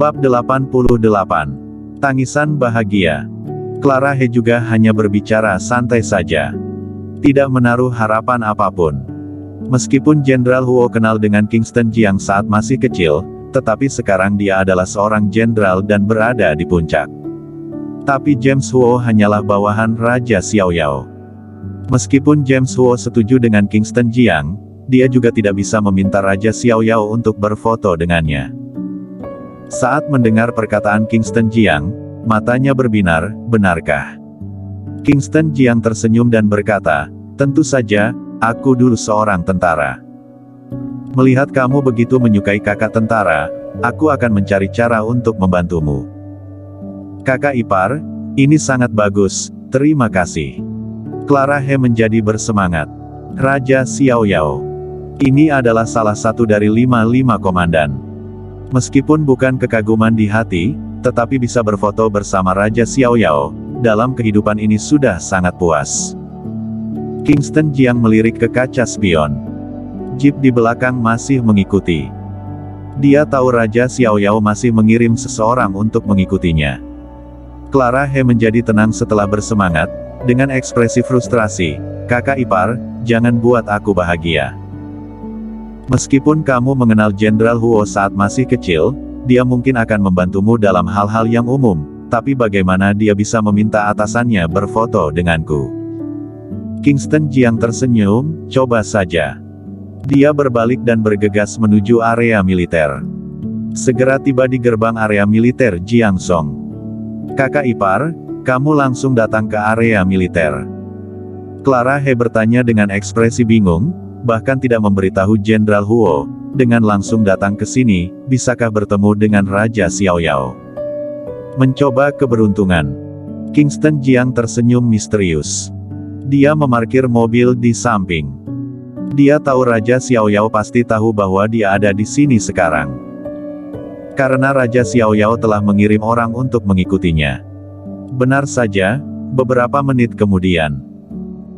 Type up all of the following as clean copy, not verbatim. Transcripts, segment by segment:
Bab 88. Tangisan bahagia. Clara He juga hanya berbicara santai saja. Tidak menaruh harapan apapun. Meskipun Jenderal Huo kenal dengan Kingston Jiang saat masih kecil, tetapi sekarang dia adalah seorang jenderal dan berada di puncak. Tapi James Huo hanyalah bawahan Raja Xiaoyao. Meskipun James Huo setuju dengan Kingston Jiang, dia juga tidak bisa meminta Raja Xiaoyao untuk berfoto dengannya. Saat mendengar perkataan Kingston Jiang, matanya berbinar, benarkah? Kingston Jiang tersenyum dan berkata, tentu saja, aku dulu seorang tentara. Melihat kamu begitu menyukai kakak tentara, aku akan mencari cara untuk membantumu. Kakak ipar, ini sangat bagus, terima kasih. Clara He menjadi bersemangat. Raja Xiaoyao. Ini adalah salah satu dari 5 komandan. Meskipun bukan kekaguman di hati, tetapi bisa berfoto bersama Raja Xiaoyao, dalam kehidupan ini sudah sangat puas. Kingston Jiang melirik ke kaca spion. Jeep di belakang masih mengikuti. Dia tahu Raja Xiaoyao masih mengirim seseorang untuk mengikutinya. Clara He menjadi tenang setelah bersemangat, dengan ekspresi frustrasi, kakak ipar, jangan buat aku bahagia. Meskipun kamu mengenal Jenderal Huo saat masih kecil, dia mungkin akan membantumu dalam hal-hal yang umum, tapi bagaimana dia bisa meminta atasannya berfoto denganku? Kingston Jiang tersenyum, coba saja. Dia berbalik dan bergegas menuju area militer. Segera tiba di gerbang area militer Jiangsong. Kakak ipar, kamu langsung datang ke area militer. Clara He bertanya dengan ekspresi bingung, bahkan tidak memberitahu Jenderal Huo, dengan langsung datang ke sini, bisakah bertemu dengan Raja Xiaoyao? Mencoba keberuntungan. Kingston Jiang tersenyum misterius. Dia memarkir mobil di samping. Dia tahu Raja Xiaoyao pasti tahu bahwa dia ada di sini sekarang. Karena Raja Xiaoyao telah mengirim orang untuk mengikutinya. Benar saja, beberapa menit kemudian.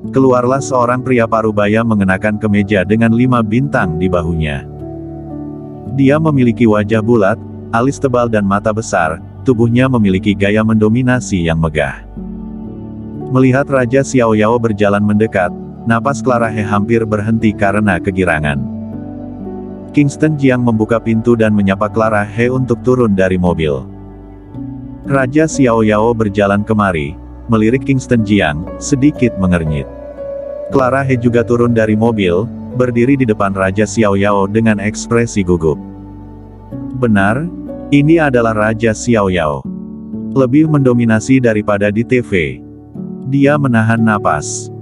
Keluarlah seorang pria parubaya mengenakan kemeja dengan 5 bintang di bahunya. Dia memiliki wajah bulat, alis tebal dan mata besar, tubuhnya memiliki gaya mendominasi yang megah. Melihat Raja Xiaoyao berjalan mendekat, napas Clara He hampir berhenti karena kegirangan. Kingston Jiang membuka pintu dan menyapa Clara He untuk turun dari mobil. Raja Xiaoyao berjalan kemari, melirik Kingston Jiang, sedikit mengernyit. Clara He juga turun dari mobil, berdiri di depan Raja Xiaoyao dengan ekspresi gugup. Benar, ini adalah Raja Xiaoyao. Lebih mendominasi daripada di TV. Dia menahan napas.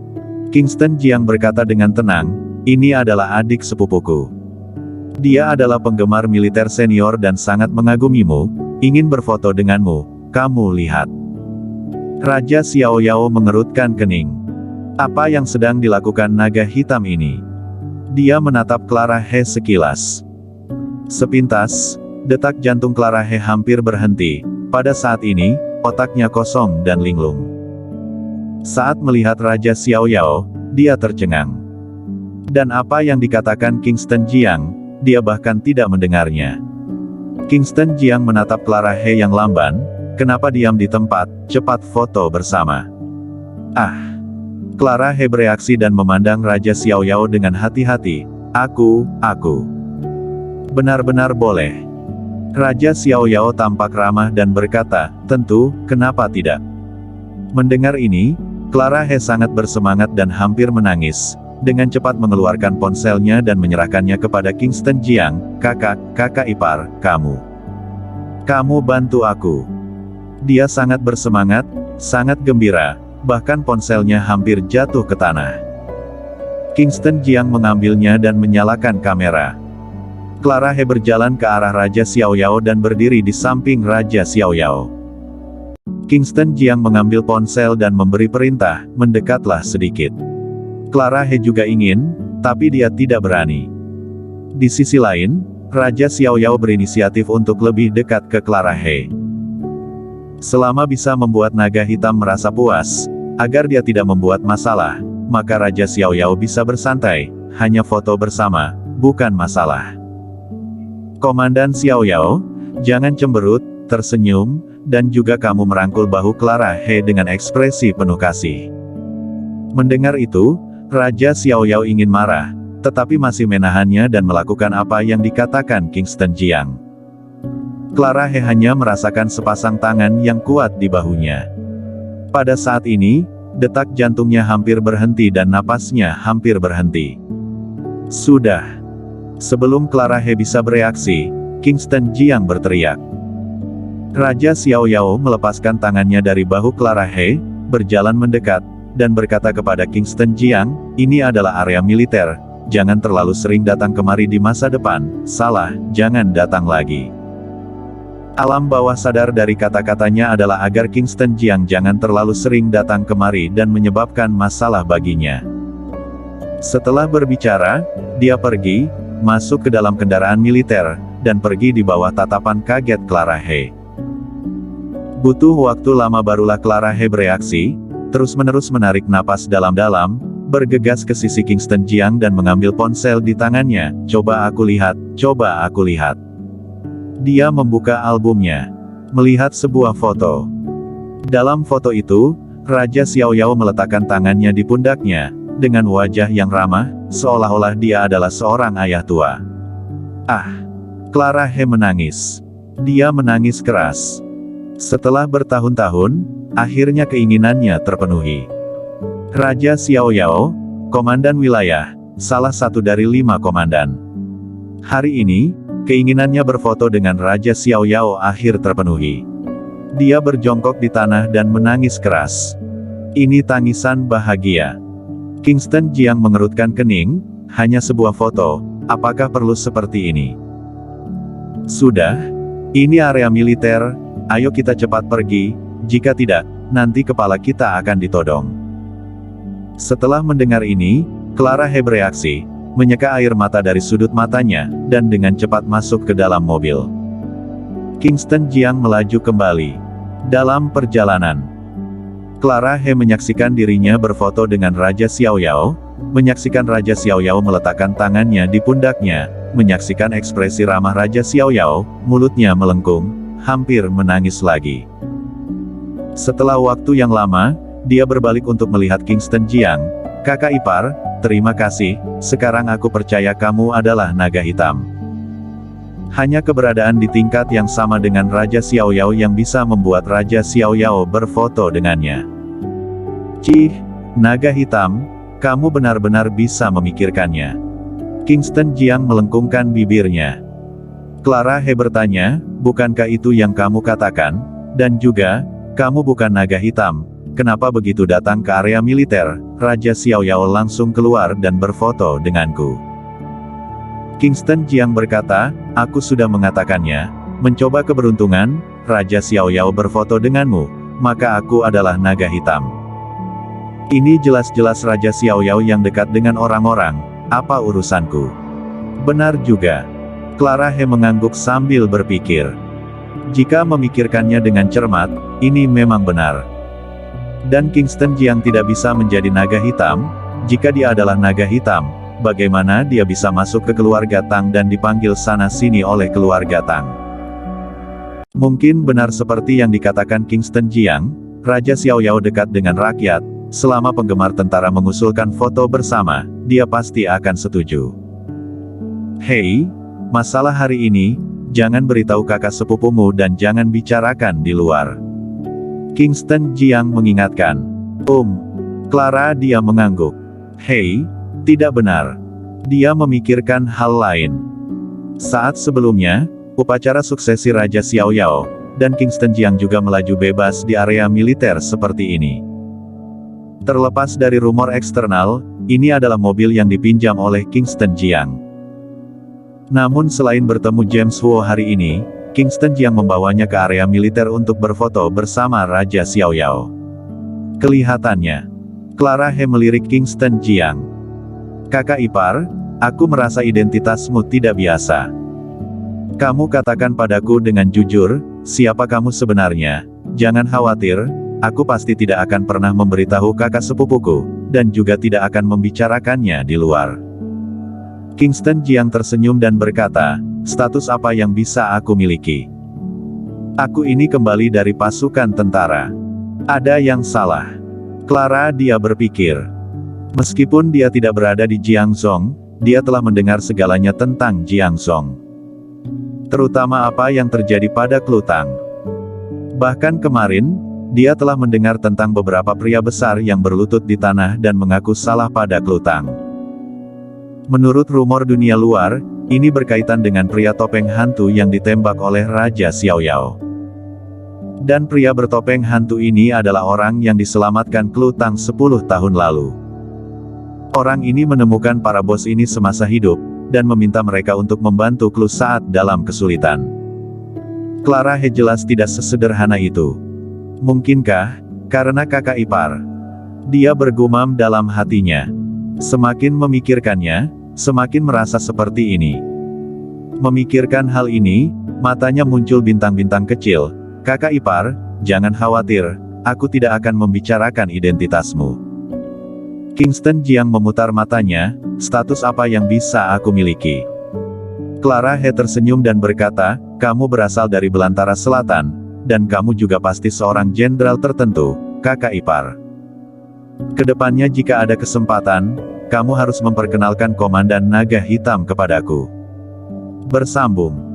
Kingston Jiang berkata dengan tenang, ini adalah adik sepupuku. Dia adalah penggemar militer senior dan sangat mengagumimu, ingin berfoto denganmu, kamu lihat. Raja Xiaoyao mengerutkan kening. Apa yang sedang dilakukan naga hitam ini? Dia menatap Clara He sekilas. Sepintas, detak jantung Clara He hampir berhenti. Pada saat ini, otaknya kosong dan linglung. Saat melihat Raja Xiaoyao, dia tercengang. Dan apa yang dikatakan Kingston Jiang, dia bahkan tidak mendengarnya. Kingston Jiang menatap Clara He yang lamban, kenapa diam di tempat, cepat foto bersama. Ah! Clara He bereaksi dan memandang Raja Xiaoyao dengan hati-hati. Aku. Benar-benar boleh. Raja Xiaoyao tampak ramah dan berkata, tentu, kenapa tidak? Mendengar ini, Clara He sangat bersemangat dan hampir menangis. Dengan cepat mengeluarkan ponselnya dan menyerahkannya kepada Kingston Jiang, kakak ipar, kamu. Kamu bantu aku. Dia sangat bersemangat, sangat gembira. Bahkan ponselnya hampir jatuh ke tanah. Kingston Jiang mengambilnya dan menyalakan kamera. Clara He berjalan ke arah Raja Xiaoyao dan berdiri di samping Raja Xiaoyao. Kingston Jiang mengambil ponsel dan memberi perintah, mendekatlah sedikit. Clara He juga ingin, tapi dia tidak berani. Di sisi lain, Raja Xiaoyao berinisiatif untuk lebih dekat ke Clara He. Selama bisa membuat naga hitam merasa puas, agar dia tidak membuat masalah, maka Raja Xiaoyao bisa bersantai, hanya foto bersama, bukan masalah. Komandan Xiaoyao, Jangan cemberut, tersenyum, dan juga kamu merangkul bahu Clara He dengan ekspresi penuh kasih. Mendengar itu, Raja Xiaoyao ingin marah, tetapi masih menahannya dan melakukan apa yang dikatakan Kingston Jiang. Clara He hanya merasakan sepasang tangan yang kuat di bahunya. Pada saat ini, detak jantungnya hampir berhenti dan napasnya hampir berhenti. Sudah. Sebelum Clara He bisa bereaksi, Kingston Jiang berteriak. Raja Xiaoyao melepaskan tangannya dari bahu Clara He, berjalan mendekat, dan berkata kepada Kingston Jiang, ini adalah area militer, jangan terlalu sering datang kemari di masa depan, salah, jangan datang lagi. Alam bawah sadar dari kata-katanya adalah agar Kingston Jiang jangan terlalu sering datang kemari dan menyebabkan masalah baginya. Setelah berbicara, dia pergi, masuk ke dalam kendaraan militer, dan pergi di bawah tatapan kaget Clara He. Butuh waktu lama barulah Clara He bereaksi, terus-menerus menarik napas dalam-dalam, bergegas ke sisi Kingston Jiang dan mengambil ponsel di tangannya, coba aku lihat, coba aku lihat. Dia membuka albumnya, melihat sebuah foto. Dalam foto itu, Raja Xiaoyao meletakkan tangannya di pundaknya, dengan wajah yang ramah, seolah-olah dia adalah seorang ayah tua. Ah! Clara He menangis. Dia menangis keras. Setelah bertahun-tahun, akhirnya keinginannya terpenuhi. Raja Xiaoyao, komandan wilayah, salah satu dari 5 komandan. Hari ini, keinginannya berfoto dengan Raja Xiaoyao akhir terpenuhi. Dia berjongkok di tanah dan menangis keras. Ini tangisan bahagia. Kingston Jiang mengerutkan kening, hanya sebuah foto, apakah perlu seperti ini? Sudah, ini area militer, ayo kita cepat pergi, jika tidak, nanti kepala kita akan ditodong. Setelah mendengar ini, Clara He bereaksi, menyeka air mata dari sudut matanya, dan dengan cepat masuk ke dalam mobil. Kingston Jiang melaju kembali. Dalam perjalanan, Clara He menyaksikan dirinya berfoto dengan Raja Xiaoyao, menyaksikan Raja Xiaoyao meletakkan tangannya di pundaknya, menyaksikan ekspresi ramah Raja Xiaoyao, mulutnya melengkung, hampir menangis lagi. Setelah waktu yang lama, dia berbalik untuk melihat Kingston Jiang, kakak ipar, terima kasih, sekarang aku percaya kamu adalah naga hitam. Hanya keberadaan di tingkat yang sama dengan Raja Xiaoyao yang bisa membuat Raja Xiaoyao berfoto dengannya. Cih, naga hitam, kamu benar-benar bisa memikirkannya. Kingston Jiang melengkungkan bibirnya. Clara He bertanya, bukankah itu yang kamu katakan? Dan juga, kamu bukan naga hitam, kenapa begitu datang ke area militer? Raja Xiaoyao langsung keluar dan berfoto denganku. Kingston Jiang berkata, aku sudah mengatakannya, mencoba keberuntungan, Raja Xiaoyao berfoto denganmu, maka aku adalah naga hitam. Ini jelas-jelas Raja Xiaoyao yang dekat dengan orang-orang, apa urusanku? Benar juga. Clara He mengangguk sambil berpikir. Jika memikirkannya dengan cermat, ini memang benar. Dan Kingston Jiang tidak bisa menjadi naga hitam, jika dia adalah naga hitam, bagaimana dia bisa masuk ke keluarga Tang dan dipanggil sana-sini oleh keluarga Tang? Mungkin benar seperti yang dikatakan Kingston Jiang, Raja Xiaoyao dekat dengan rakyat, selama penggemar tentara mengusulkan foto bersama, dia pasti akan setuju. Hei, masalah hari ini, jangan beritahu kakak sepupumu dan jangan bicarakan di luar. Kingston Jiang mengingatkan. Clara dia mengangguk. Hei, tidak benar. Dia memikirkan hal lain. Saat sebelumnya, upacara suksesi Raja Xiaoyao, dan Kingston Jiang juga melaju bebas di area militer seperti ini. Terlepas dari rumor eksternal, ini adalah mobil yang dipinjam oleh Kingston Jiang. Namun selain bertemu James Huo hari ini, Kingston Jiang membawanya ke area militer untuk berfoto bersama Raja Xiaoyao. Kelihatannya, Clara He melirik Kingston Jiang. Kakak ipar, aku merasa identitasmu tidak biasa. Kamu katakan padaku dengan jujur, siapa kamu sebenarnya? Jangan khawatir, aku pasti tidak akan pernah memberitahu kakak sepupuku, dan juga tidak akan membicarakannya di luar. Kingston Jiang tersenyum dan berkata, status apa yang bisa aku miliki? Aku ini kembali dari pasukan tentara. Ada yang salah. Clara, dia berpikir. Meskipun dia tidak berada di Jiangzhou, dia telah mendengar segalanya tentang Jiangzhou. Terutama apa yang terjadi pada Klutang. Bahkan kemarin, dia telah mendengar tentang beberapa pria besar yang berlutut di tanah dan mengaku salah pada Klutang. Menurut rumor dunia luar, ini berkaitan dengan pria topeng hantu yang ditembak oleh Raja Xiaoyao. Dan pria bertopeng hantu ini adalah orang yang diselamatkan Klutang 10 tahun lalu. Orang ini menemukan para bos ini semasa hidup, dan meminta mereka untuk membantu Klu saat dalam kesulitan. Clara He jelas tidak sesederhana itu. Mungkinkah, karena kakak ipar? Dia bergumam dalam hatinya. Semakin memikirkannya, semakin merasa seperti ini. Memikirkan hal ini, matanya muncul bintang-bintang kecil. Kakak ipar, jangan khawatir, aku tidak akan membicarakan identitasmu. Kingston Jiang memutar matanya, status apa yang bisa aku miliki? Clara He tersenyum dan berkata, kamu berasal dari belantara selatan, dan kamu juga pasti seorang jenderal tertentu, kakak ipar. Kedepannya jika ada kesempatan, kamu harus memperkenalkan Komandan Naga Hitam kepadaku. Bersambung.